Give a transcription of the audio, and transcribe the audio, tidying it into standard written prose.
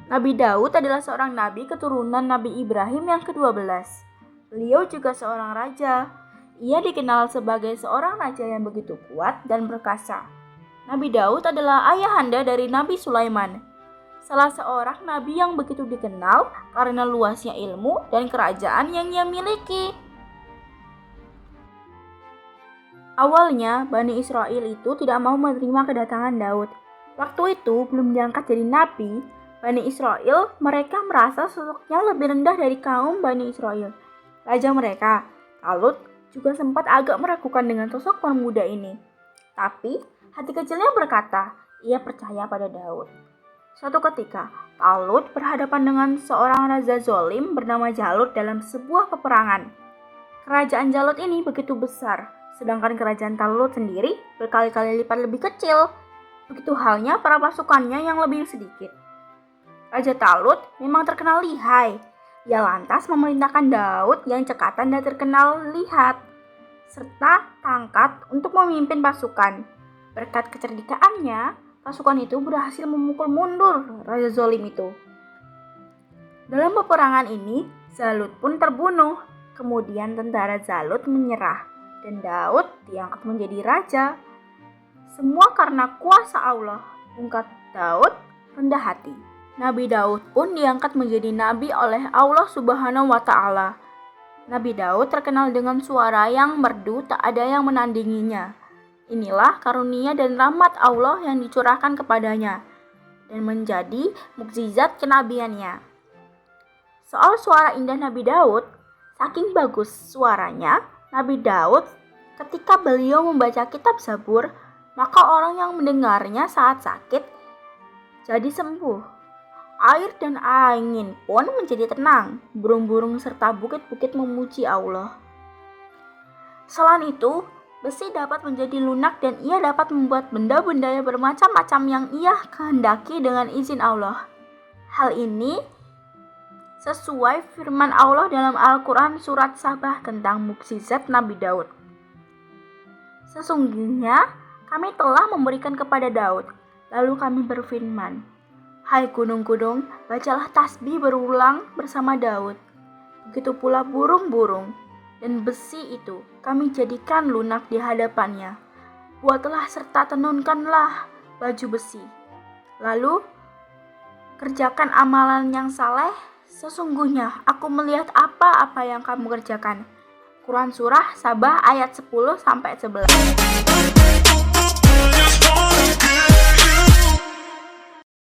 Nabi Daud adalah seorang nabi keturunan Nabi Ibrahim yang ke-12. Beliau juga seorang raja. Ia dikenal sebagai seorang raja yang begitu kuat dan perkasa. Nabi Daud adalah ayahanda dari Nabi Sulaiman, salah seorang nabi yang begitu dikenal karena luasnya ilmu dan kerajaan yang ia miliki. Awalnya, Bani Israel itu tidak mau menerima kedatangan Daud. Waktu itu belum diangkat jadi nabi, Bani Israel mereka merasa sosoknya lebih rendah dari kaum Bani Israel. Raja mereka, Talut, juga sempat agak meragukan dengan sosok pemuda ini. Tapi hati kecilnya berkata, ia percaya pada Daud. Suatu ketika, Talut berhadapan dengan seorang raja zolim bernama Jalut dalam sebuah peperangan. Kerajaan Jalut ini begitu besar, sedangkan kerajaan Talut sendiri berkali-kali lipat lebih kecil. Begitu halnya para pasukannya yang lebih sedikit. Raja Talut memang terkenal lihai. Ia lantas memerintahkan Daud yang cekatan dan terkenal lihat, serta tangkat untuk memimpin pasukan. Berkat kecerdikaannya, pasukan itu berhasil memukul mundur Raja Zolim itu. Dalam peperangan ini, Jalut pun terbunuh. Kemudian tentara Jalut menyerah dan Daud diangkat menjadi raja. Semua karena kuasa Allah, ungkap Daud rendah hati. Nabi Daud pun diangkat menjadi nabi oleh Allah Subhanahu wa Ta'ala. Nabi Daud terkenal dengan suara yang merdu, tak ada yang menandinginya. Inilah karunia dan rahmat Allah yang dicurahkan kepadanya dan menjadi mukjizat kenabiannya. Soal suara indah Nabi Daud, saking bagus suaranya, Nabi Daud ketika beliau membaca kitab Zabur, maka orang yang mendengarnya saat sakit jadi sembuh. Air dan angin pun menjadi tenang, burung-burung serta bukit-bukit memuji Allah. Selain itu, besi dapat menjadi lunak dan ia dapat membuat benda-benda yang bermacam-macam yang ia kehendaki dengan izin Allah. Hal ini sesuai firman Allah dalam Al-Quran surat Sabah tentang mukjizat Nabi Daud. Sesungguhnya kami telah memberikan kepada Daud, lalu kami berfirman, hai gunung-gunung, bacalah tasbih berulang bersama Daud. Begitu pula burung-burung dan besi itu kami jadikan lunak di hadapannya. Buatlah serta tenunkanlah baju besi. Lalu kerjakan amalan yang saleh. Sesungguhnya aku melihat apa-apa yang kamu kerjakan. Quran Surah Sabah ayat 10-11.